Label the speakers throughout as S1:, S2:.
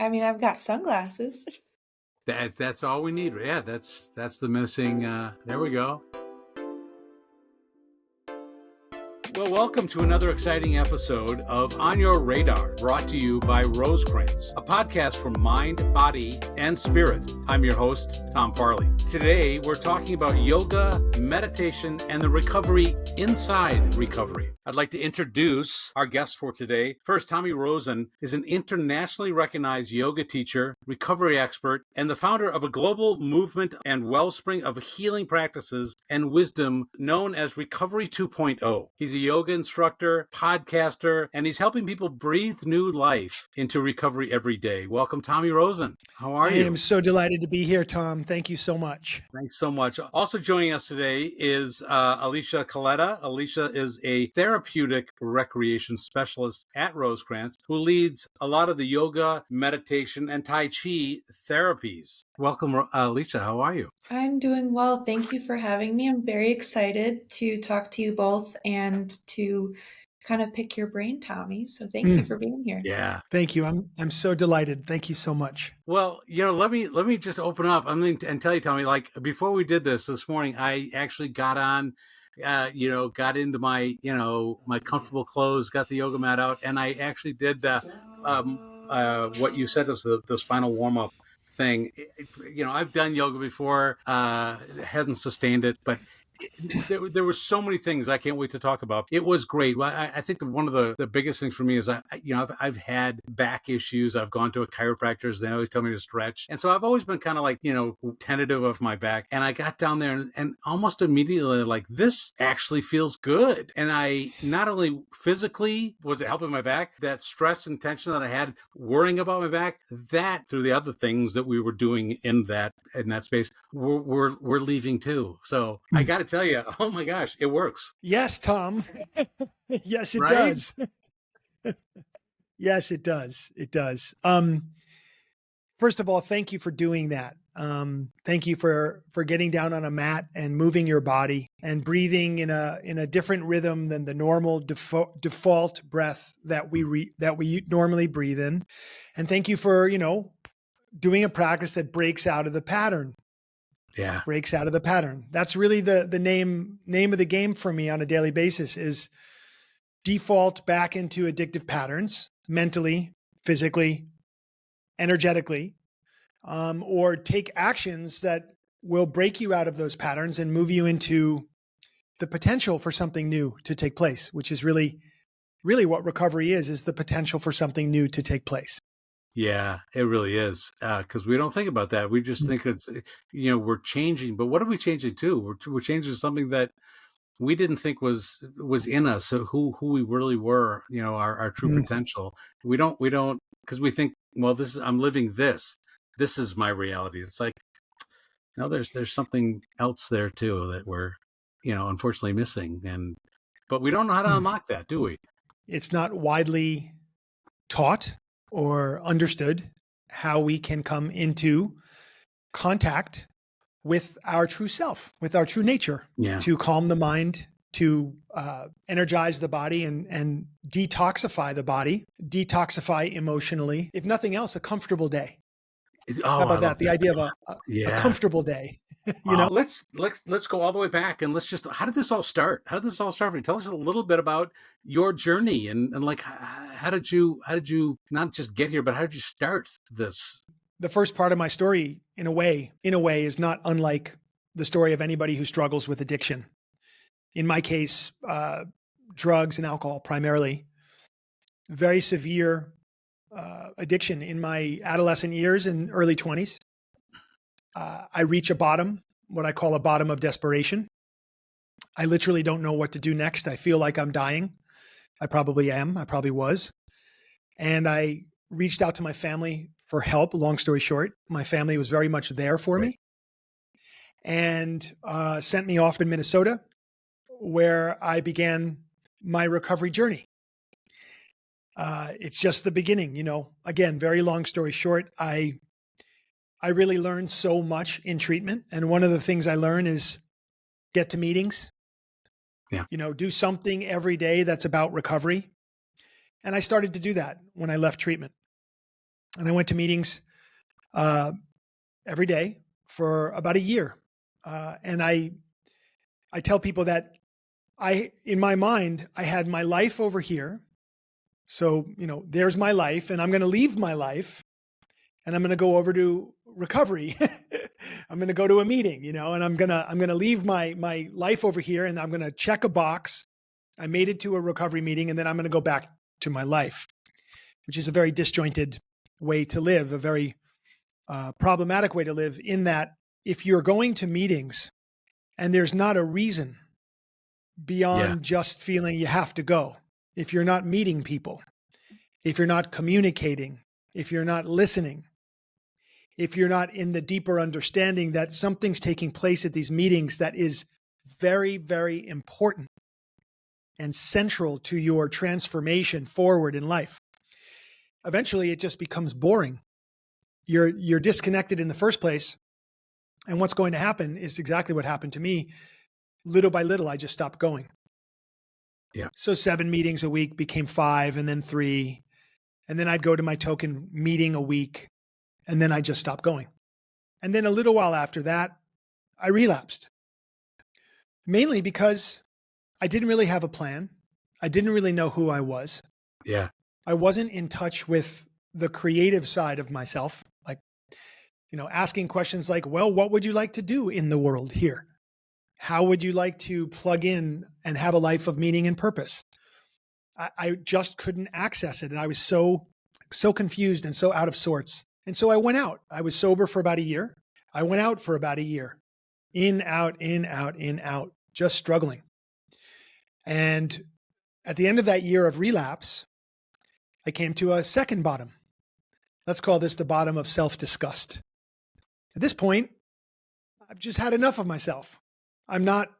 S1: I mean, I've got sunglasses.
S2: That's all we need. Yeah, that's the missing. There we go. Well, welcome to another exciting episode of On Your Radar, brought to you by Rosecrance, a podcast for mind, body, and spirit. I'm your host, Tom Farley. Today, we're talking about yoga, meditation, and the recovery inside recovery. I'd like to introduce our guest for today. First, Tommy Rosen is an internationally recognized yoga teacher, recovery expert, and the founder of a global movement and wellspring of healing practices and wisdom known as Recovery 2.0. He's a yoga instructor, podcaster, and he's helping people breathe new life into recovery every day. Welcome, Tommy Rosen. How are you?
S3: I am so delighted to be here, Tom. Thank you so much.
S2: Thanks so much. Also joining us today is Alicia Coletta. Alicia is a therapeutic recreation specialist at Rosecrance who leads a lot of the yoga, meditation, and Tai Chi therapies. Welcome, Alicia. How are you?
S1: I'm doing well. Thank you for having me. I'm very excited to talk to you both and to kind of pick your brain, Tommy. So thank you for being here.
S2: Yeah.
S3: Thank you. I'm so delighted. Thank you so much.
S2: Well, let me just open up. And tell you, Tommy, like before we did this morning, I actually got on, got into my, my comfortable clothes, got the yoga mat out, and I actually did what you said was the spinal warm up thing. I've done yoga before, hasn't sustained it, but there were so many things I can't wait to talk about. It was great. Well, I think that one of the biggest things for me is I've had back issues. I've gone to a chiropractor. They always tell me to stretch. And so I've always been kind of like, tentative of my back. And I got down there and almost immediately like, this actually feels good. And I not only physically was it helping my back, that stress and tension that I had worrying about my back, that through the other things that we were doing in that space, we're leaving too. So I got to tell you, oh my gosh, it works.
S3: Yes, Tom. Yes, it
S2: Right?
S3: does. Yes, it does. It does. First of all, thank you for doing that. Thank you for getting down on a mat and moving your body and breathing in a different rhythm than the normal default breath that we normally breathe in. And thank you for, doing a practice that breaks out of the pattern.
S2: Yeah.
S3: Breaks out of the pattern. That's really the name of the game for me on a daily basis is default back into addictive patterns, mentally, physically, energetically, or take actions that will break you out of those patterns and move you into the potential for something new to take place, which is really, really what recovery is the potential for something new to take place.
S2: Yeah, it really is. Because we don't think about that. We just think it's, we're changing. But what are we changing to? We're changing to something that we didn't think was in us. So who we really were, our true potential. We don't, because we think, well, I'm living this. This is my reality. It's like, no, there's something else there too that we're, unfortunately missing. But we don't know how to unlock that, do we?
S3: It's not widely taught or understood how we can come into contact with our true self, with our true nature, to calm the mind, to energize the body and detoxify the body, detoxify emotionally. If nothing else, a comfortable day. How about that? The idea of a comfortable day.
S2: Let's go all the way back and how did this all start? How did this all start for you? Tell us a little bit about your journey and like how did you not just get here, but how did you start this?
S3: The first part of my story, in a way, is not unlike the story of anybody who struggles with addiction. In my case, drugs and alcohol primarily. Very severe addiction in my adolescent years and early 20s. I reach a bottom, what I call a bottom of desperation. I literally don't know what to do next. I feel like I'm dying. I probably am. I probably was. And I reached out to my family for help. Long story short, my family was very much there for me and sent me off in Minnesota, where I began my recovery journey. It's just the beginning, again, very long story short. I really learned so much in treatment. And one of the things I learned is get to meetings, do something every day that's about recovery. And I started to do that when I left treatment. And I went to meetings every day for about a year. And I tell people that in my mind, I had my life over here. So, there's my life, and I'm going to leave my life and I'm going to go over to recovery. I'm going to go to a meeting, and I'm going to leave my life over here, and I'm going to check a box. I made it to a recovery meeting, and then I'm going to go back to my life, which is a very disjointed way to live, a very problematic way to live, in that if you're going to meetings and there's not a reason beyond just feeling you have to go, if you're not meeting people, if you're not communicating, if you're not listening, if you're not in the deeper understanding that something's taking place at these meetings that is very, very important and central to your transformation forward in life, eventually it just becomes boring. You're disconnected in the first place. And what's going to happen is exactly what happened to me. Little by little, I just stopped going.
S2: Yeah.
S3: So 7 meetings a week became 5, and then 3. And then I'd go to my token meeting a week, and then I just stopped going. And then a little while after that, I relapsed. Mainly because I didn't really have a plan. I didn't really know who I was.
S2: Yeah.
S3: I wasn't in touch with the creative side of myself. Like, asking questions like, well, what would you like to do in the world here? How would you like to plug in and have a life of meaning and purpose? I just couldn't access it. And I was so confused and so out of sorts. And so I went out. I was sober for about a year. I went out for about a year. In, out, in, out, in, out, just struggling. And at the end of that year of relapse, I came to a second bottom. Let's call this the bottom of self-disgust. At this point, I've just had enough of myself. I'm not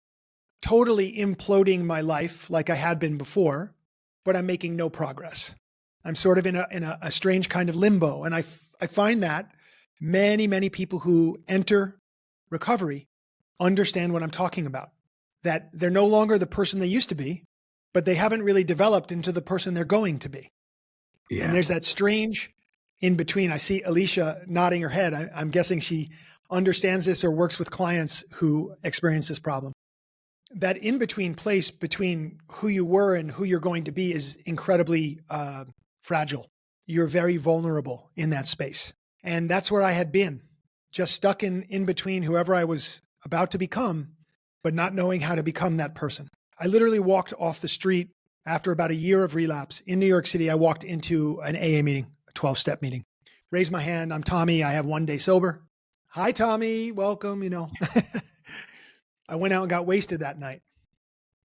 S3: totally imploding my life like I had been before, but I'm making no progress. I'm sort of in a strange kind of limbo. And I find that many, many people who enter recovery understand what I'm talking about, that they're no longer the person they used to be, but they haven't really developed into the person they're going to be.
S2: Yeah.
S3: And there's that strange in between. I see Alicia nodding her head. I'm guessing she understands this or works with clients who experience this problem. That in-between place between who you were and who you're going to be is incredibly fragile. You're very vulnerable in that space. And that's where I had been, just stuck in between whoever I was about to become, but not knowing how to become that person. I literally walked off the street after about a year of relapse in New York City. I walked into an AA meeting, a 12-step meeting. Raised my hand. I'm Tommy. I have 1 day sober. Hi, Tommy. Welcome. I went out and got wasted that night.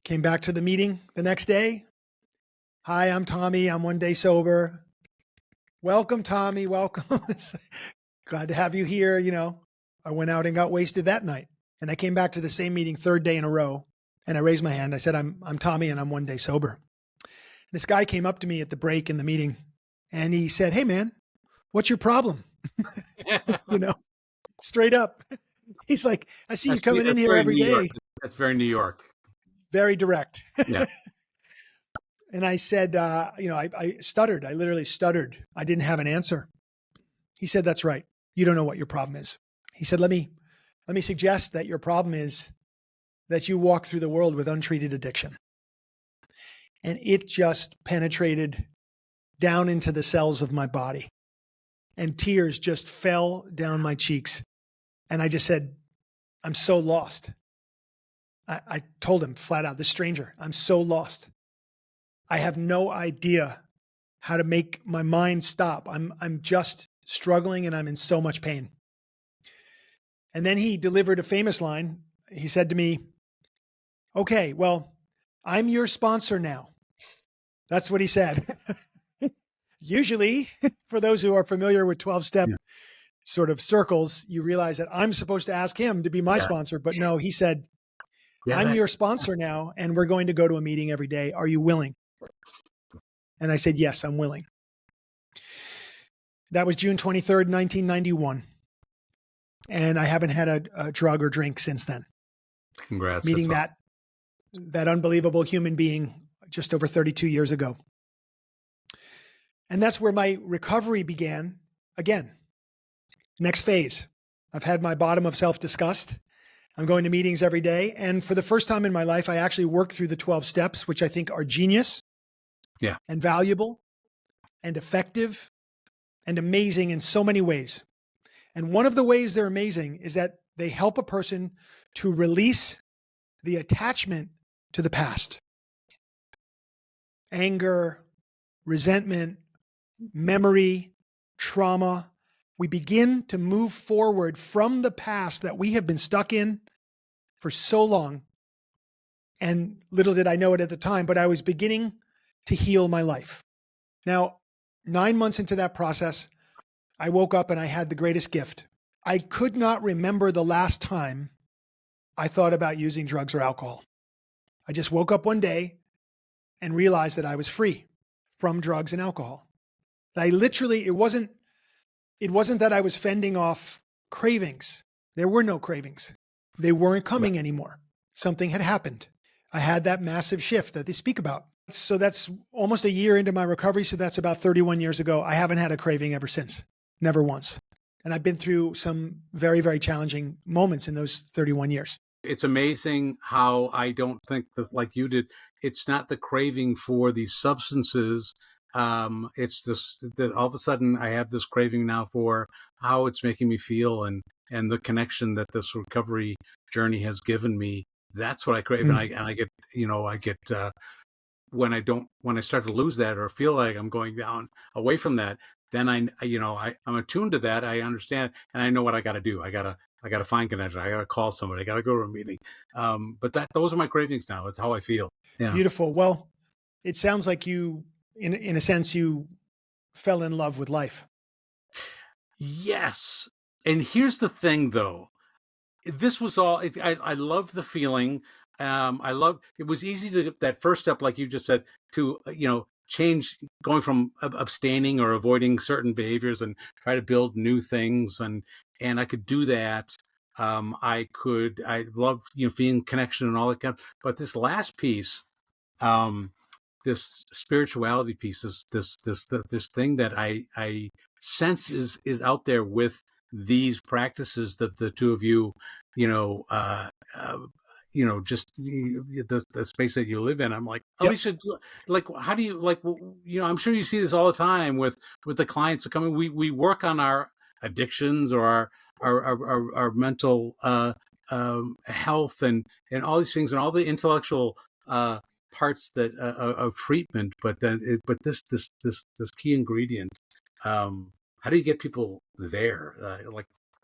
S3: Came back to the meeting the next day. Hi, I'm Tommy. I'm 1 day sober. Welcome, Tommy. Welcome. Glad to have you here. I went out and got wasted that night. And I came back to the same meeting 3rd day in a row. And I raised my hand. I said, I'm Tommy and I'm 1 day sober. This guy came up to me at the break in the meeting and he said, hey man, what's your problem? Straight up. He's like, I see you coming in here every day.
S2: That's very New York.
S3: Very direct.
S2: Yeah.
S3: And I said, I stuttered. I literally stuttered. I didn't have an answer. He said, that's right. You don't know what your problem is. He said, let me suggest that your problem is that you walk through the world with untreated addiction. And it just penetrated down into the cells of my body. And tears just fell down my cheeks. And I just said, I'm so lost. I told him flat out, this stranger, I'm so lost. I have no idea how to make my mind stop. I'm just struggling and I'm in so much pain. And then he delivered a famous line. He said to me, okay, well, I'm your sponsor now. That's what he said. Usually, for those who are familiar with 12-step sort of circles, you realize that I'm supposed to ask him to be my sponsor. But no, he said, I'm your sponsor now, and we're going to go to a meeting every day. Are you willing? And I said, yes, I'm willing. That was June 23rd, 1991. And I haven't had a drug or drink since then.
S2: Congrats.
S3: Meeting that unbelievable human being just over 32 years ago. And that's where my recovery began. again, next phase. I've had my bottom of self-disgust. I'm going to meetings every day. And for the first time in my life, I actually worked through the 12 steps, which I think are genius and valuable and effective and amazing in so many ways. And one of the ways they're amazing is that they help a person to release the attachment to the past. Anger, resentment, memory, trauma. We begin to move forward from the past that we have been stuck in for so long. And little did I know it at the time, but I was beginning to heal my life. Now, 9 months into that process, I woke up and I had the greatest gift. I could not remember the last time I thought about using drugs or alcohol. I just woke up one day and realized that I was free from drugs and alcohol. I literally, it wasn't that I was fending off cravings. There were no cravings. They weren't coming anymore. Something had happened. I had that massive shift that they speak about. So that's almost a year into my recovery. So that's about 31 years ago. I haven't had a craving ever since. Never once. And I've been through some very, very challenging moments in those 31 years.
S2: It's amazing how I don't think that, like you did, it's not the craving for these substances. It's this, that all of a sudden I have this craving now for how it's making me feel and the connection that this recovery journey has given me. That's what I crave. And I get, when I start to lose that or feel like I'm going down away from that, then I'm attuned to that. I understand, and I know what I got to do. I got to find connection. I got to call somebody. I got to go to a meeting. But those are my cravings now. It's how I feel. Yeah.
S3: Beautiful. Well, it sounds like you, in a sense, you fell in love with life.
S2: Yes. And here's the thing, though. This was all, I loved the feeling. It was easy to get that first step, like you just said, to, change, going from abstaining or avoiding certain behaviors and try to build new things. And I could do that. I love, feeling connection and all that kind of, but this last piece, this spirituality piece, this thing that I sense is out there with these practices that the two of you, just the space that you live in. I'm like, Alicia, like, how do you, like, I'm sure you see this all the time with the clients that come in. We work on our addictions or our mental health and all these things and all the intellectual parts that of treatment, but this key ingredient. How do you get people there?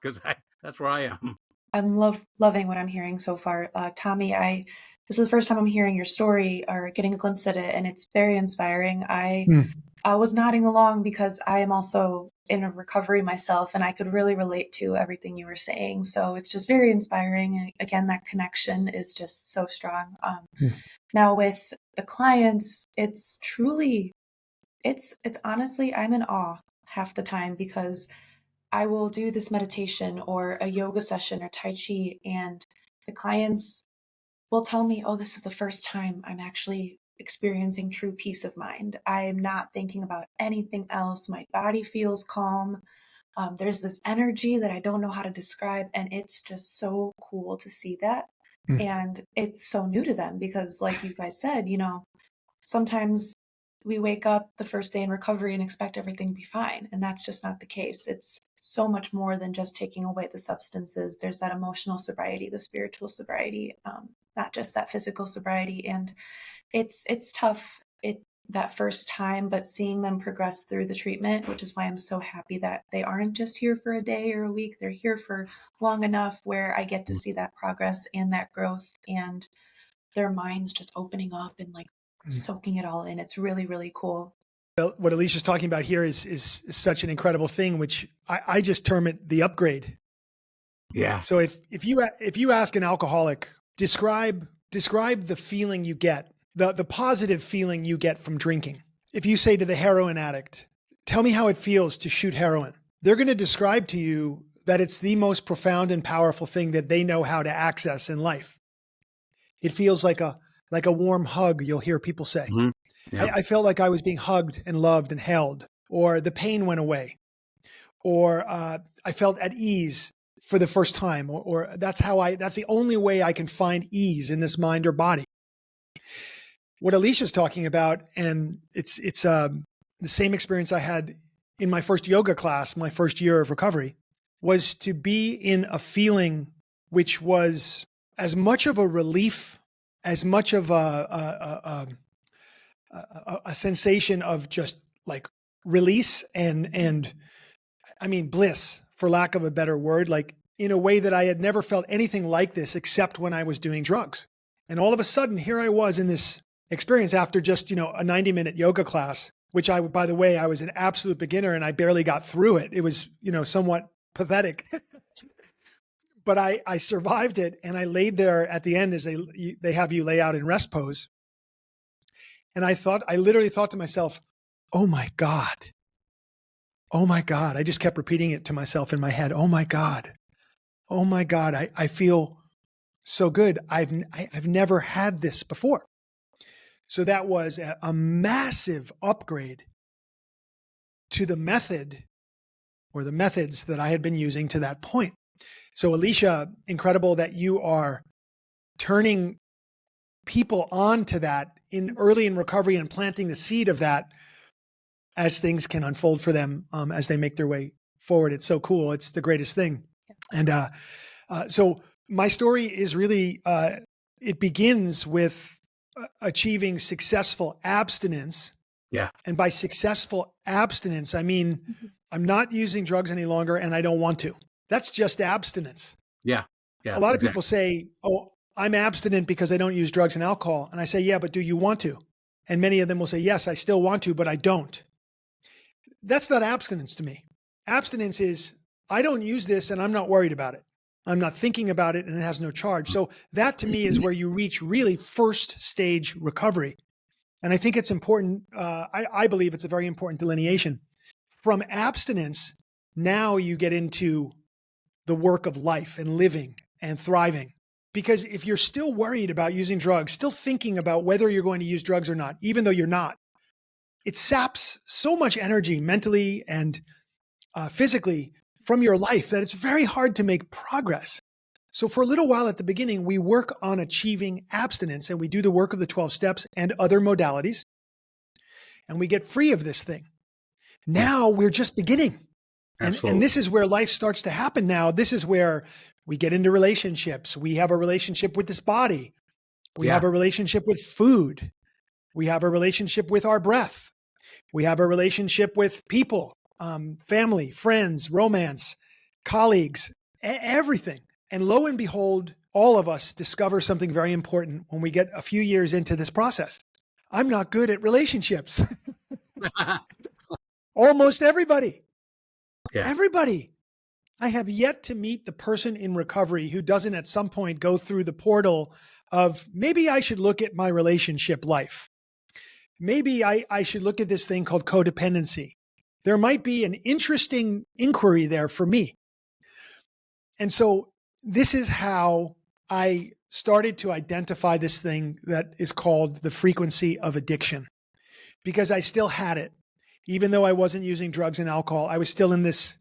S2: Because that's where I am.
S1: I'm loving what I'm hearing so far. Tommy, this is the first time I'm hearing your story or getting a glimpse at it, and it's very inspiring. I was nodding along because I am also in a recovery myself, and I could really relate to everything you were saying. So it's just very inspiring. And again, that connection is just so strong. Now with the clients, it's honestly, I'm in awe half the time because I will do this meditation or a yoga session or Tai Chi, and the clients will tell me, oh, this is the first time I'm actually experiencing true peace of mind. I'm not thinking about anything else. My body feels calm. There's this energy that I don't know how to describe, and it's just so cool to see that. And it's so new to them because, like you guys said, sometimes we wake up the first day in recovery and expect everything to be fine. And that's just not the case. It's so much more than just taking away the substances. There's that emotional sobriety, the spiritual sobriety, not just that physical sobriety. And it's tough that first time, but seeing them progress through the treatment, which is why I'm so happy that they aren't just here for a day or a week. They're here for long enough where I get to see that progress and that growth and their minds just opening up and like soaking it all in. It's really, really cool.
S3: What Alicia's talking about here is such an incredible thing, which I just term it the upgrade.
S2: Yeah.
S3: So if you ask an alcoholic, describe the feeling you get, the positive feeling you get from drinking. If you say to the heroin addict, tell me how it feels to shoot heroin, they're going to describe to you that it's the most profound and powerful thing that they know how to access in life. It feels like a warm hug, you'll hear people say. Yeah. I felt like I was being hugged and loved and held, or the pain went away. or I felt at ease for the first time, or that's the only way I can find ease in this mind or body. What Alicia's talking about, and it's the same experience I had in my first yoga class, my first year of recovery, was to be in a feeling which was as much of a relief, as much of a sensation of just like release and I mean bliss, for lack of a better word, like in a way that I had never felt anything like this except when I was doing drugs. And all of a sudden, here I was in this experience after just, a 90-minute yoga class, which by the way, I was an absolute beginner and I barely got through it. It was, somewhat pathetic. But I survived it, and I laid there at the end as they have you lay out in rest pose. And I literally thought to myself, oh my God. Oh my God. I just kept repeating it to myself in my head. Oh my God. Oh my God. I feel so good. I've never had this before. So that was a massive upgrade to the method or the methods that I had been using to that point. So Alicia, incredible that you are turning people on to that early in recovery and planting the seed of that as things can unfold for them as they make their way forward. It's so cool. It's the greatest thing. And so my story is really, it begins with achieving successful abstinence.
S2: Yeah.
S3: And by successful abstinence, I mean, I'm not using drugs any longer and I don't want to. That's just abstinence.
S2: Yeah. Yeah.
S3: A lot of people say, oh, I'm abstinent because I don't use drugs and alcohol. And I say, yeah, but do you want to? And many of them will say, yes, I still want to, but I don't. That's not abstinence to me. Abstinence is, I don't use this and I'm not worried about it. I'm not thinking about it and it has no charge. So that to me is where you reach really first stage recovery. And I think it's important. I believe it's a very important delineation. From abstinence, now you get into the work of life and living and thriving. Because if you're still worried about using drugs, still thinking about whether you're going to use drugs or not, even though you're not, it saps so much energy mentally and physically from your life that it's very hard to make progress. So for a little while at the beginning, we work on achieving abstinence and we do the work of the 12 steps and other modalities, and we get free of this thing. Now we're just beginning. And this is where life starts to happen now. This is where we get into relationships. We have a relationship with this body. We have a relationship with food. We have a relationship with our breath. We have a relationship with people, family, friends, romance, colleagues, everything. And lo and behold, all of us discover something very important when we get a few years into this process. I'm not good at relationships. Almost everybody.
S2: Yeah.
S3: Everybody. I have yet to meet the person in recovery who doesn't at some point go through the portal of maybe I should look at my relationship life. Maybe I should look at this thing called codependency. There might be an interesting inquiry there for me. And so this is how I started to identify this thing that is called the frequency of addiction, because I still had it. Even though I wasn't using drugs and alcohol, I was still in this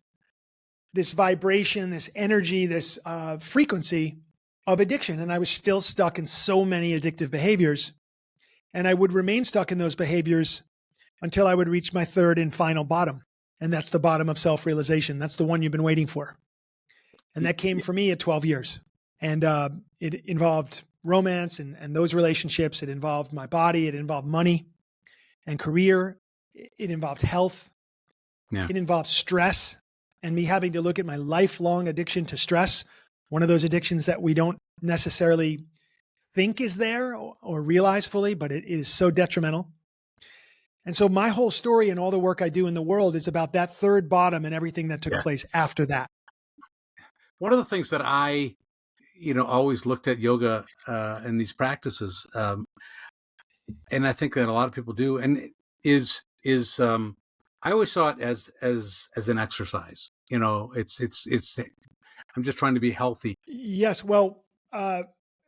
S3: vibration, this energy, this frequency of addiction. And I was still stuck in so many addictive behaviors. And I would remain stuck in those behaviors until I would reach my third and final bottom. And that's the bottom of self-realization. That's the one you've been waiting for. And that came for me at 12 years. And it involved romance and those relationships. It involved my body. It involved money and career. It involved health.
S2: Yeah.
S3: It involved stress and me having to look at my lifelong addiction to stress. One of those addictions that we don't necessarily think is there or realize fully, but it is so detrimental. And so my whole story and all the work I do in the world is about that third bottom and everything that took place after that.
S2: One of the things that I, always looked at yoga and these practices, and I think that a lot of people do, and is I always saw it as an exercise. It's I'm just trying to be healthy.
S3: Yes. Well,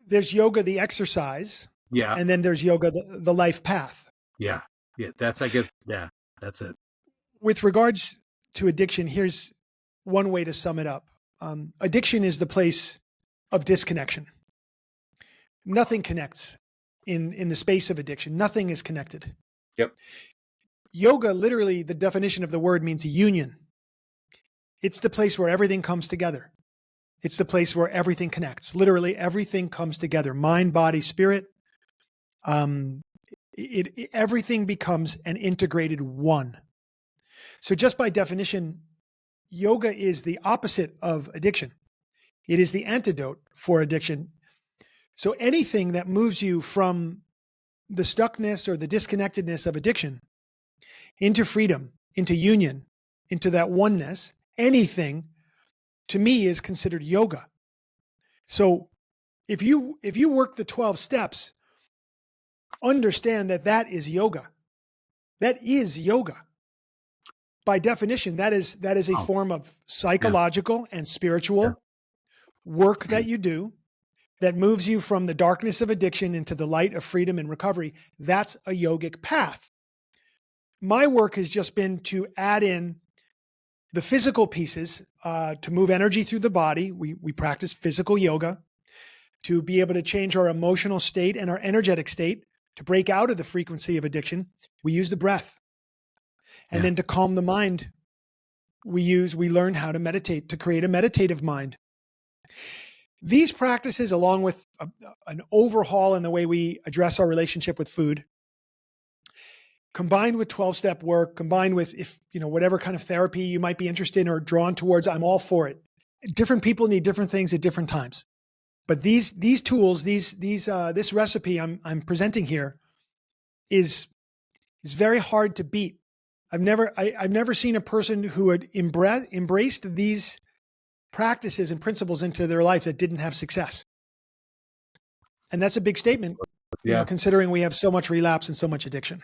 S3: there's yoga, the exercise.
S2: Yeah.
S3: And then there's yoga, the life path.
S2: Yeah. Yeah. That's it.
S3: With regards to addiction, here's one way to sum it up. Addiction is the place of disconnection. Nothing connects in the space of addiction. Nothing is connected.
S2: Yep.
S3: Yoga, literally, the definition of the word means union. It's the place where everything comes together. It's the place where everything connects. Literally, everything comes together. Mind, body, spirit. Everything becomes an integrated one. So just by definition, yoga is the opposite of addiction. It is the antidote for addiction. So anything that moves you from the stuckness or the disconnectedness of addiction into freedom, into union, into that oneness, anything to me is considered yoga. So if you work the 12 steps, understand that that is yoga. That is yoga. By definition, that is a form of psychological and spiritual work that you do that moves you from the darkness of addiction into the light of freedom and recovery. That's a yogic path. My work has just been to add in the physical pieces to move energy through the body. We practice physical yoga to be able to change our emotional state and our energetic state to break out of the frequency of addiction. We use the breath. And then to calm the mind, we learn how to meditate, to create a meditative mind. These practices, along with an overhaul in the way we address our relationship with food, combined with 12-step work, combined with whatever kind of therapy you might be interested in or drawn towards, I'm all for it. Different people need different things at different times. But these tools, this recipe I'm presenting here is very hard to beat. I've never seen a person who had embraced these practices and principles into their life that didn't have success. And that's a big statement, considering we have so much relapse and so much addiction.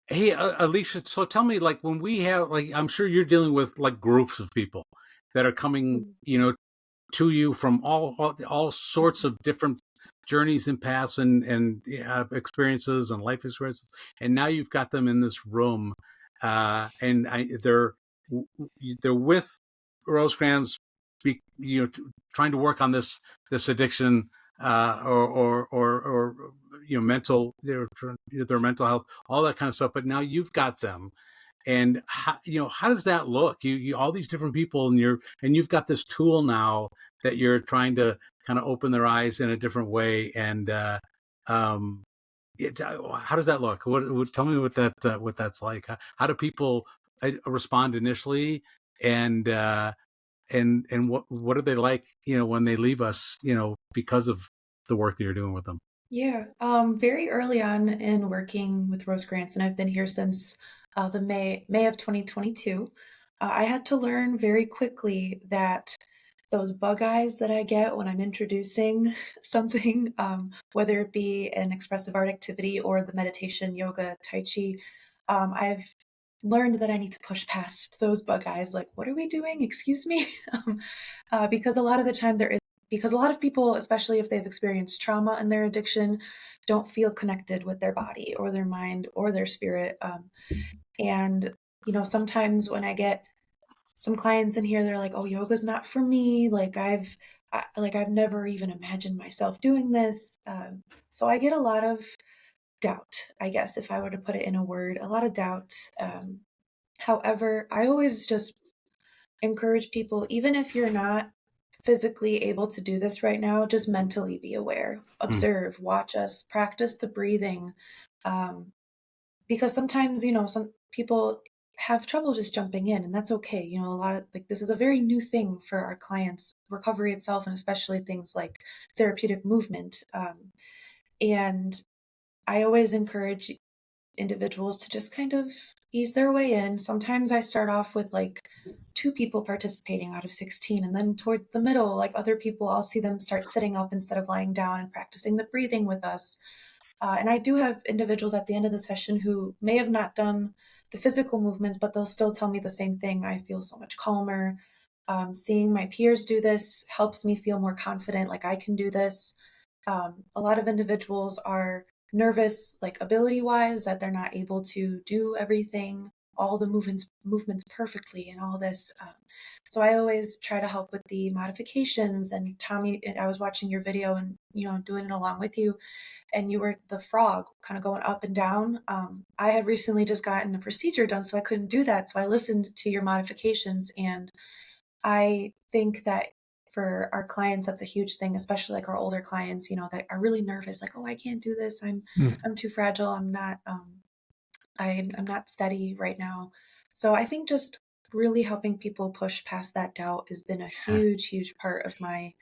S2: Hey, Alicia, so tell me, like, when we have, like, I'm sure you're dealing with like groups of people that are coming, to you from all sorts of different journeys and paths and experiences and life experiences, and now you've got them in this room, and they're with Rosecrance, trying to work on this addiction, or mental, their mental health, all that kind of stuff. But now you've got them, and how does that look? You all these different people, and you've got this tool now that you're trying to kind of open their eyes in a different way. And how does that look? Tell me what that's like. How do people respond initially, and what are they like, when they leave us, because of the work that you're doing with them?
S1: Yeah, very early on in working with Rosecrance, and I've been here since the May of 2022. I had to learn very quickly that those bug eyes that I get when I'm introducing something, whether it be an expressive art activity or the meditation, yoga, tai chi, I've learned that I need to push past those bug eyes. Like, what are we doing? Excuse me, because a lot of the time because a lot of people, especially if they've experienced trauma in their addiction, don't feel connected with their body or their mind or their spirit. And sometimes when I get some clients in here, they're like, "Oh, yoga's not for me. Like I've never even imagined myself doing this." So I get a lot of doubt, I guess, if I were to put it in a word, a lot of doubt. However, I always just encourage people, even if you're not physically able to do this right now, just mentally be aware, observe, watch us, practice the breathing. Because sometimes, some people have trouble just jumping in, and that's okay. A lot of this is a very new thing for our clients, recovery itself, and especially things like therapeutic movement. And I always encourage individuals to just kind of ease their way in. Sometimes I start off with 2 people participating out of 16, and then toward the middle, other people, I'll see them start sitting up instead of lying down and practicing the breathing with us. And I do have individuals at the end of the session who may have not done the physical movements, but they'll still tell me the same thing. I feel so much calmer. Seeing my peers do this helps me feel more confident, like I can do this. A lot of individuals are nervous, ability-wise, that they're not able to do everything all the movements perfectly and all this. So I always try to help with the modifications. And Tommy, I was watching your video and, doing it along with you, and you were the frog kind of going up and down. I had recently just gotten a procedure done, so I couldn't do that. So I listened to your modifications, and I think that for our clients, that's a huge thing, especially like our older clients, that are really nervous, like, oh, I can't do this. I'm too fragile. I'm not steady right now. So I think just really helping people push past that doubt has been a huge, huge part of my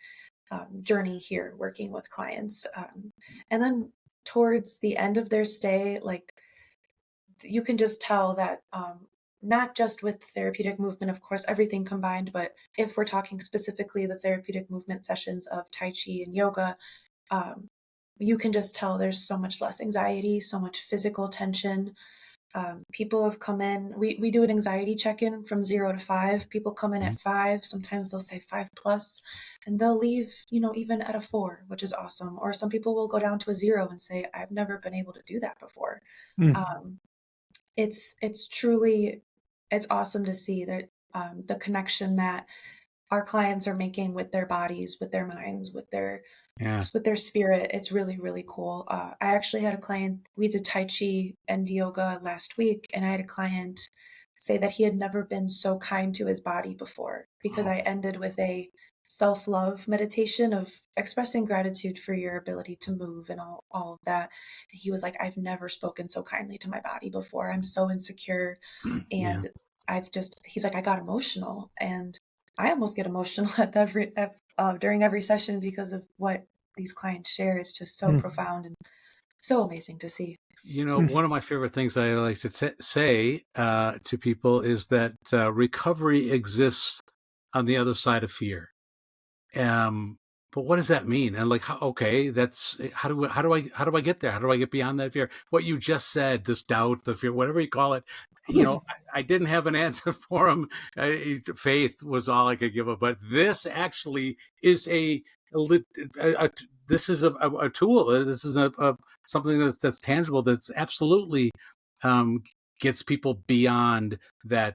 S1: journey here working with clients. And then towards the end of their stay, like, you can just tell that not just with therapeutic movement, of course, everything combined, but if we're talking specifically the therapeutic movement sessions of Tai Chi and yoga, you can just tell there's so much less anxiety, so much physical tension. People have come in, we do an anxiety check-in from 0 to 5. People come in at 5, sometimes they'll say 5+, and they'll leave, even at a 4, which is awesome. Or some people will go down to a 0 and say, I've never been able to do that before. It's truly, it's awesome to see that the connection that our clients are making with their bodies, with their minds, with their spirit. It's really, really cool. I actually had a client, we did Tai Chi and yoga last week, and I had a client say that he had never been so kind to his body before, because I ended with a self-love meditation of expressing gratitude for your ability to move and all of that. And he was like, I've never spoken so kindly to my body before. I'm so insecure. And he's like, I got emotional, and I almost get emotional during every session because of what these clients share. Is just so profound and so amazing to see.
S2: One of my favorite things I like to say to people is that recovery exists on the other side of fear. But what does that mean? And like, that's how do I get there? How do I get beyond that fear? What you just said, this doubt, the fear, whatever you call it, I didn't have an answer for him. Faith was all I could give him, but this actually is this is a tool. This is something that's tangible. That's absolutely gets people beyond that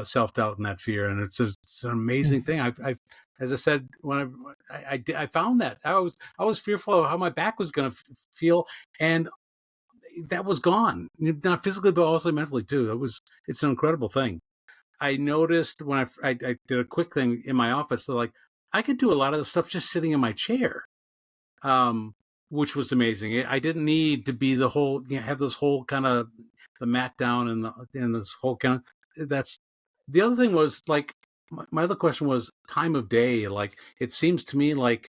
S2: self-doubt and that fear, and it's an amazing thing. I've as I said, when I found that I was fearful of how my back was going to feel, and that was gone. Not physically, but also mentally too. It's an incredible thing. I noticed when I did a quick thing in my office, that like I could do a lot of the stuff just sitting in my chair, which was amazing. I didn't need to be the whole, have this whole kind of the mat down and this whole kind of. That's the other thing was like. My other question was time of day. Like, it seems to me like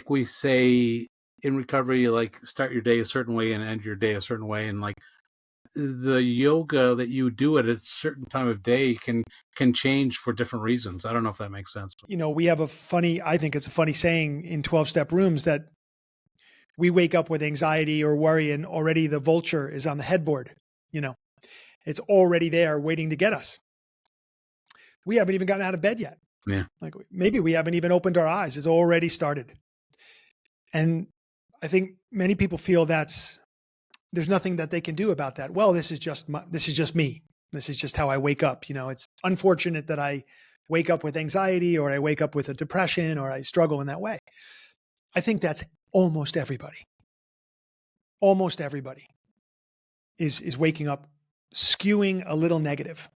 S2: we say in recovery, like start your day a certain way and end your day a certain way. And like the yoga that you do at a certain time of day can change for different reasons. I don't know if that makes sense.
S3: We have I think it's a funny saying in 12-step rooms that we wake up with anxiety or worry and already the vulture is on the headboard. It's already there waiting to get us. We haven't even gotten out of bed yet.
S2: Yeah.
S3: Like maybe we haven't even opened our eyes. It's already started. And I think many people feel there's nothing that they can do about that. Well, this is just me. This is just how I wake up. It's unfortunate that I wake up with anxiety, or I wake up with a depression, or I struggle in that way. I think that's almost everybody. Almost everybody is waking up skewing a little negative.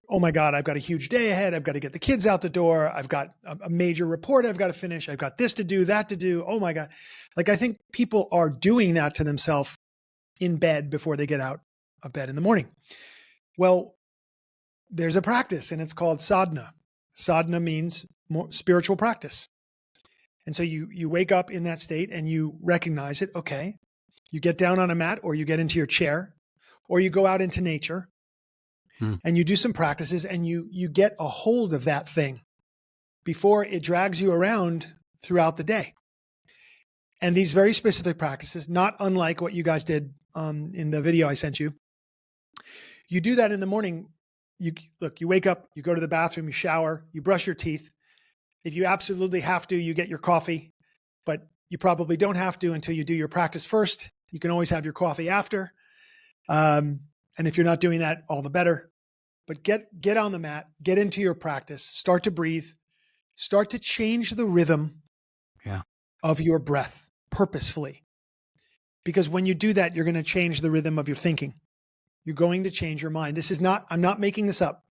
S3: Oh my God, I've got a huge day ahead. I've got to get the kids out the door. I've got a major report I've got to finish. I've got this to do, that to do. Oh my God. Like, I think people are doing that to themselves in bed before they get out of bed in the morning. Well, there's a practice and it's called sadhana. Sadhana means spiritual practice. And so you wake up in that state and you recognize it. Okay. You get down on a mat, or you get into your chair, or you go out into nature. And you do some practices and you get a hold of that thing before it drags you around throughout the day. And these very specific practices, not unlike what you guys did in the video I sent you, you do that in the morning. You wake up, you go to the bathroom, you shower, you brush your teeth. If you absolutely have to, you get your coffee, but you probably don't have to until you do your practice first. You can always have your coffee after. And if you're not doing that, all the better. But get on the mat, get into your practice, start to breathe, start to change the rhythm of your breath purposefully. Because when you do that, you're going to change the rhythm of your thinking. You're going to change your mind. I'm not making this up.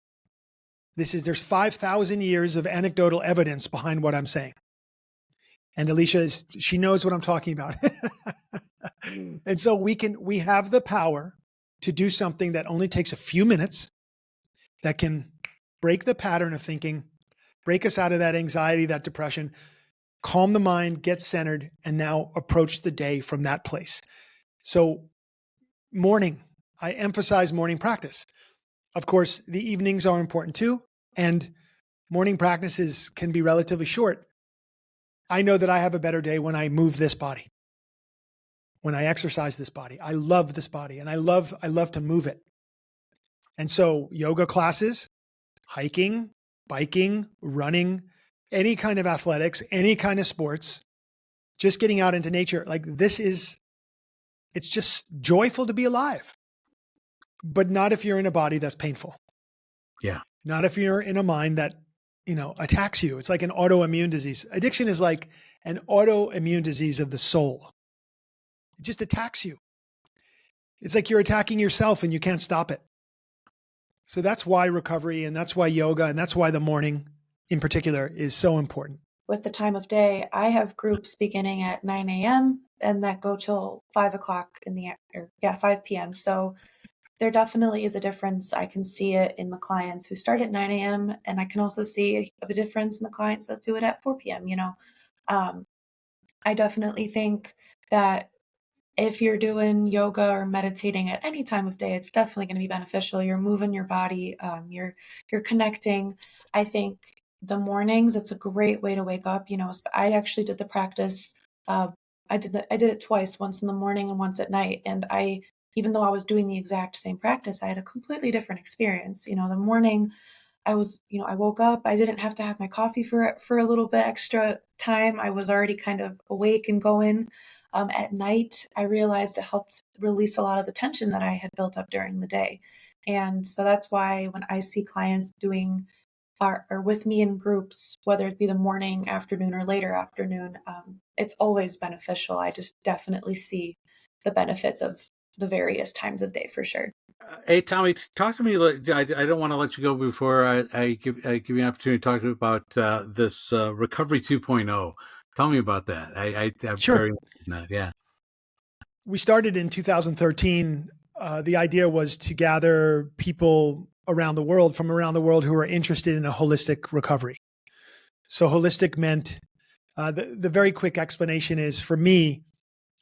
S3: There's 5,000 years of anecdotal evidence behind what I'm saying. And Alicia, she knows what I'm talking about. And so we have the power to do something that only takes a few minutes, that can break the pattern of thinking, break us out of that anxiety, that depression, calm the mind, get centered, and now approach the day from that place. So I emphasize morning practice. Of course, the evenings are important too, and morning practices can be relatively short. I know that I have a better day when I move this body, when I exercise this body. I love this body, and I love to move it. And so yoga classes, hiking, biking, running, any kind of athletics, any kind of sports, just getting out into nature, it's just joyful to be alive. But not if you're in a body that's painful.
S2: Yeah.
S3: Not if you're in a mind that, attacks you. It's like an autoimmune disease. Addiction is like an autoimmune disease of the soul. It just attacks you. It's like you're attacking yourself and you can't stop it. So that's why recovery, and that's why yoga, and that's why the morning in particular is so important.
S1: With the time of day, I have groups beginning at 9 a.m. and that go till 5 p.m. So there definitely is a difference. I can see it in the clients who start at 9 a.m. and I can also see a difference in the clients that do it at 4 p.m. I definitely think that if you're doing yoga or meditating at any time of day, it's definitely going to be beneficial. You're moving your body, you're connecting. I think the mornings, it's a great way to wake up. I actually did the practice. I did it twice, once in the morning and once at night. And even though I was doing the exact same practice, I had a completely different experience. The morning I woke up, I didn't have to have my coffee for a little bit extra time. I was already kind of awake and going. At night, I realized it helped release a lot of the tension that I had built up during the day. And so that's why when I see clients doing or with me in groups, whether it be the morning, afternoon, or later afternoon, it's always beneficial. I just definitely see the benefits of the various times of day for sure.
S2: Hey, Tommy, talk to me. I don't want to let you go before I give you an opportunity to talk to me about this Recovery 2.0. Tell me about that. I'm
S3: Sure.
S2: very interested in that. Yeah.
S3: We started in 2013. The idea was to gather people from around the world who are interested in a holistic recovery. So holistic meant, the very quick explanation is, for me,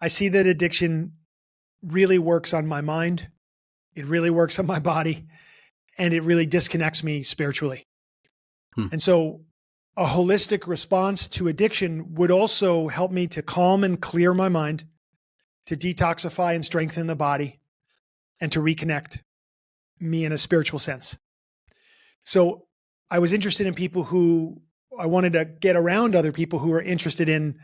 S3: I see that addiction really works on my mind. It really works on my body, and it really disconnects me spiritually. And so a holistic response to addiction would also help me to calm and clear my mind, to detoxify and strengthen the body, and to reconnect me in a spiritual sense. So I was interested in I wanted to get around other people who are interested in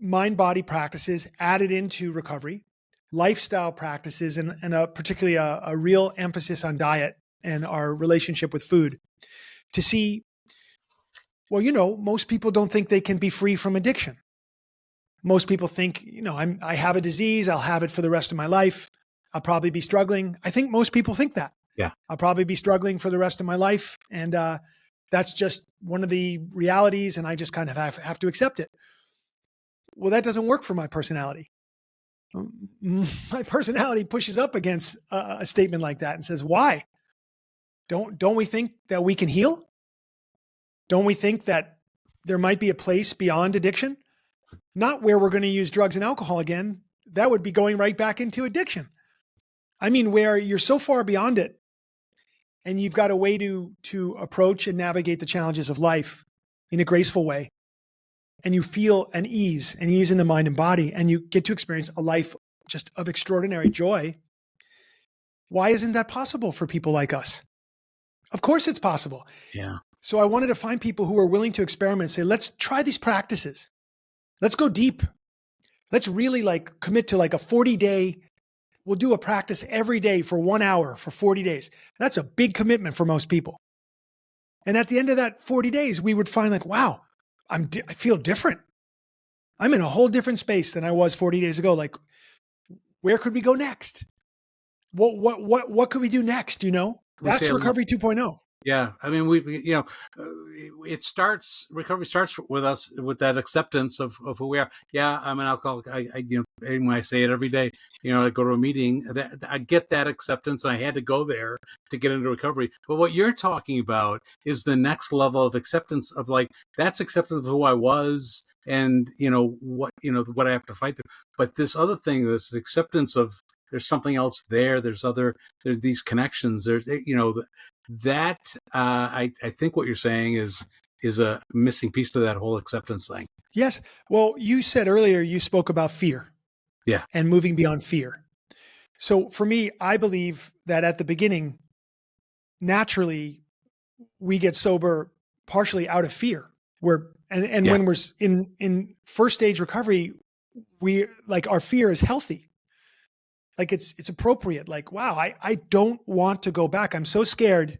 S3: mind-body practices added into recovery, lifestyle practices, and particularly a real emphasis on diet and our relationship with food, to see, most people don't think they can be free from addiction. Most people think, I have a disease, I'll have it for the rest of my life. I'll probably be struggling. I think most people think that.
S2: Yeah.
S3: I'll probably be struggling for the rest of my life. And that's just one of the realities, and I just kind of have to accept it. Well, that doesn't work for my personality. My personality pushes up against a statement like that and says, why? Don't we think that we can heal? Don't we think that there might be a place beyond addiction? Not where we're going to use drugs and alcohol again. That would be going right back into addiction. I mean, where you're so far beyond it and you've got a way to approach and navigate the challenges of life in a graceful way. And you feel an ease in the mind and body, and you get to experience a life just of extraordinary joy. Why isn't that possible for people like us? Of course it's possible.
S2: Yeah.
S3: So I wanted to find people who are willing to experiment, say, let's try these practices. Let's go deep. Let's really commit to a 40-day we'll do a practice every day for 1 hour for 40 days. That's a big commitment for most people. And at the end of that 40 days, we would find like, wow, I feel different. I'm in a whole different space than I was 40 days ago. Like, where could we go next? What could we do next? That's recovery 2.0.
S2: Yeah, I mean, recovery starts with us with that acceptance of who we are. Yeah, I'm an alcoholic. And when I say it every day, I go to a meeting, I get that acceptance, and I had to go there to get into recovery. But what you're talking about is the next level of acceptance of that's acceptance of who I was, and what I have to fight through. But this other thing, this acceptance of there's something else there. There's these connections. There's that I think what you're saying is a missing piece to that whole acceptance thing.
S3: Yes. Well, you said earlier you spoke about fear.
S2: Yeah.
S3: And moving beyond fear. So for me, I believe that at the beginning, naturally, we get sober partially out of fear. When we're in first stage recovery, our fear is healthy. Like it's appropriate. Like, wow, I don't want to go back. I'm so scared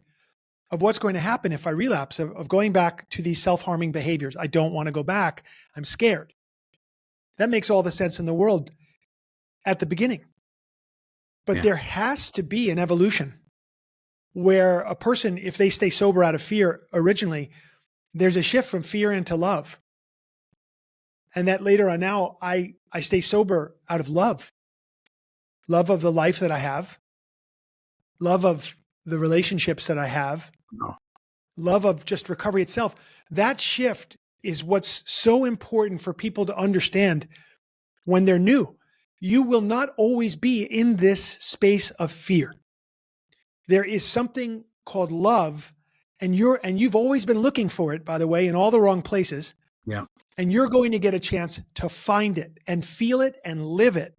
S3: of what's going to happen if I relapse, of going back to these self-harming behaviors. I don't want to go back. I'm scared. That makes all the sense in the world at the beginning. But there has to be an evolution where a person, if they stay sober out of fear originally, there's a shift from fear into love. And that later on now, I stay sober out of love. Love of the life that I have. Love of the relationships that I have. Love of just recovery itself. That shift is what's so important for people to understand when they're new. You will not always be in this space of fear. There is something called love, and you've always been looking for it, by the way, in all the wrong places.
S2: Yeah.
S3: And you're going to get a chance to find it and feel it and live it.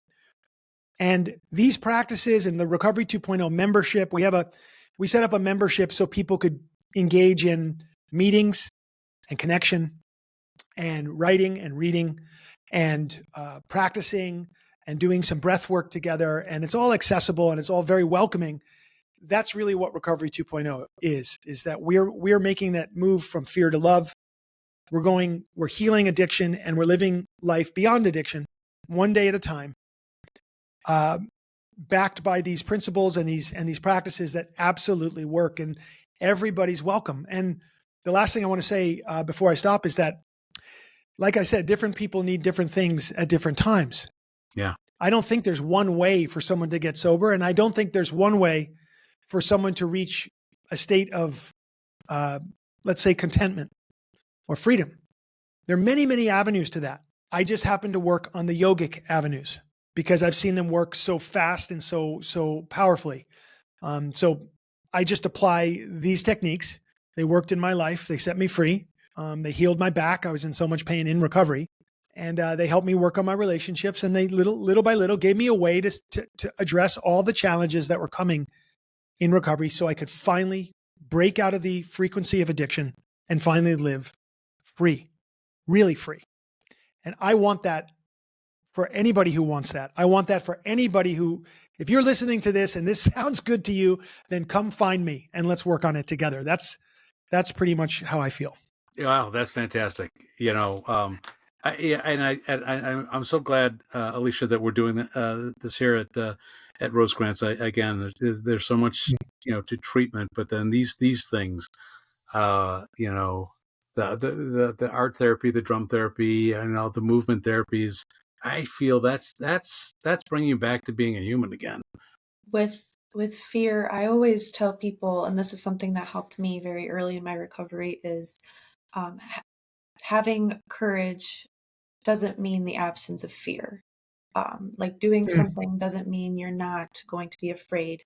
S3: And these practices and the Recovery 2.0 membership, we set up a membership so people could engage in meetings and connection and writing and reading and practicing and doing some breath work together. And it's all accessible and it's all very welcoming. That's really what Recovery 2.0 is that we're making that move from fear to love. We're healing addiction, and we're living life beyond addiction, one day at a time, backed by these principles and these practices that absolutely work, and everybody's welcome. And the last thing I want to say before I stop is that, like I said, different people need different things at different times.
S2: Yeah.
S3: I don't think there's one way for someone to get sober, and I don't think there's one way for someone to reach a state of, let's say, contentment or freedom. There are many, many avenues to that. I just happen to work on the yogic avenues because I've seen them work so fast and so powerfully. So I just apply these techniques. They worked in my life. They set me free. They healed my back. I was in so much pain in recovery. And they helped me work on my relationships. And they little by little gave me a way to address all the challenges that were coming in recovery so I could finally break out of the frequency of addiction and finally live free, really free. And I want that for anybody who wants that. I want that for anybody who, if you're listening to this and this sounds good to you, then come find me and let's work on it together. That's pretty much how I feel.
S2: Wow, that's fantastic. I'm so glad, Alicia, that we're doing this here at Rosecrance. Again, there's so much to treatment, but then these things, the art therapy, the drum therapy, the movement therapies. I feel that's bringing you back to being a human again.
S1: With fear, I always tell people, and this is something that helped me very early in my recovery, is having courage doesn't mean the absence of fear. Like doing something doesn't mean you're not going to be afraid.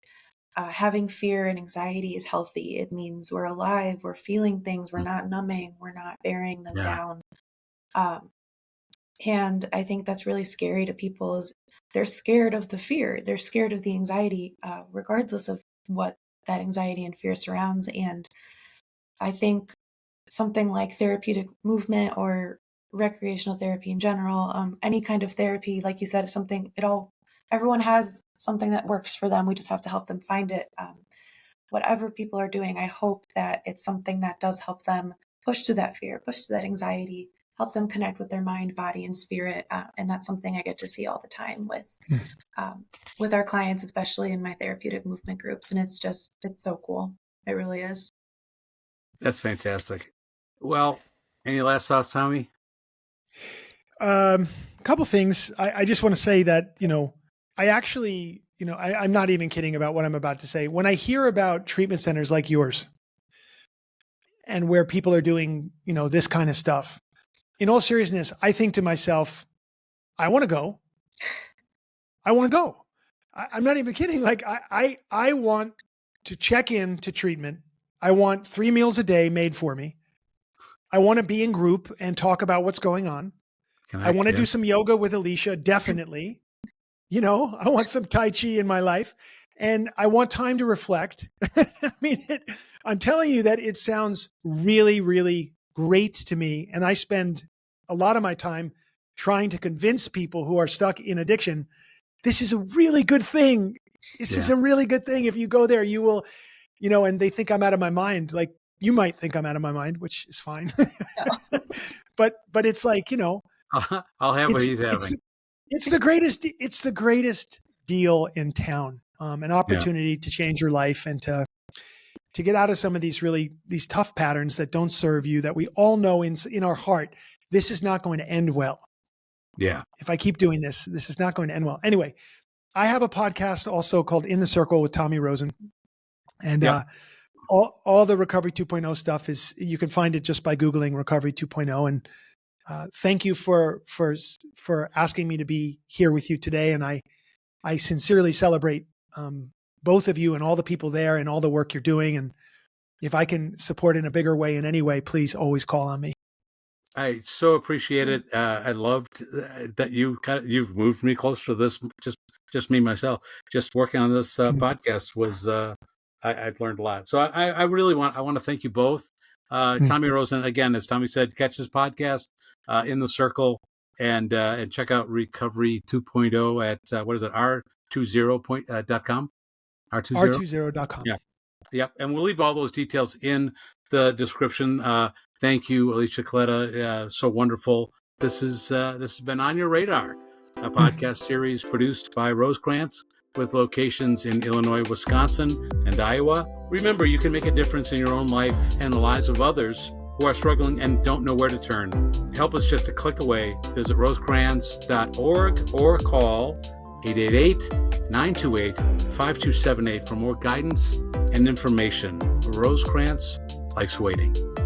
S1: Having fear and anxiety is healthy. It means we're alive, we're feeling things, we're not numbing, we're not bearing them down. And I think that's really scary to people, is they're scared of the fear. They're scared of the anxiety, regardless of what that anxiety and fear surrounds. And I think something like therapeutic movement or recreational therapy in general, any kind of therapy, like you said, it all everyone has something that works for them. We just have to help them find it. Whatever people are doing, I hope that it's something that does help them push through that fear, push through that anxiety, help them connect with their mind, body, and spirit. And that's something I get to see all the time with our clients, especially in my therapeutic movement groups. And it's so cool. It really is.
S2: That's fantastic. Well, any last thoughts, Tommy?
S3: A couple things. I just want to say that, I actually, I'm not even kidding about what I'm about to say. When I hear about treatment centers like yours and where people are doing, this kind of stuff, in all seriousness, I think to myself, I want to go. I want to go. I'm not even kidding. Like I want to check in to treatment. I want 3 meals a day made for me. I want to be in group and talk about what's going on. I want to do some yoga with Alicia, definitely. I want some Tai Chi in my life, and I want time to reflect. I mean, I'm telling you that it sounds really, really great to me. And I spend a lot of my time trying to convince people who are stuck in addiction, this is a really good thing. This is a really good thing. If you go there, you will, and they think I'm out of my mind. Like, you might think I'm out of my mind, which is fine. but it's like,
S2: I'll have what he's having.
S3: It's the greatest deal in town. An opportunity to change your life and to get out of some of these tough patterns that don't serve you, that we all know in our heart, this is not going to end well.
S2: Yeah.
S3: If I keep doing this is not going to end well. Anyway, I have a podcast also called In the Circle with Tommy Rosen. And all the Recovery 2.0 stuff you can find it just by Googling Recovery 2.0. And thank you for asking me to be here with you today. And I sincerely celebrate both of you and all the people there and all the work you're doing. And if I can support in a bigger way in any way, please always call on me.
S2: I so appreciate it. I loved that you've moved me closer to this. Just me myself. Just working on this podcast was I've learned a lot. So I really want to thank you both. Tommy Rosen, again, as Tommy said, catch his podcast In the Circle and check out Recovery 2.0 at what is it, r20.com?
S3: r20.com.
S2: Yeah. Yep. And we'll leave all those details in the description. Thank you, Alicia Coletta. So wonderful. This has been On Your Radar, a podcast series produced by Rosecrance with locations in Illinois, Wisconsin, and Iowa. Remember, you can make a difference in your own life and the lives of others who are struggling and don't know where to turn. Help us just a click away. Visit rosecrance.org or call 888-928-5278 for more guidance and information. Rosecrance, life's waiting.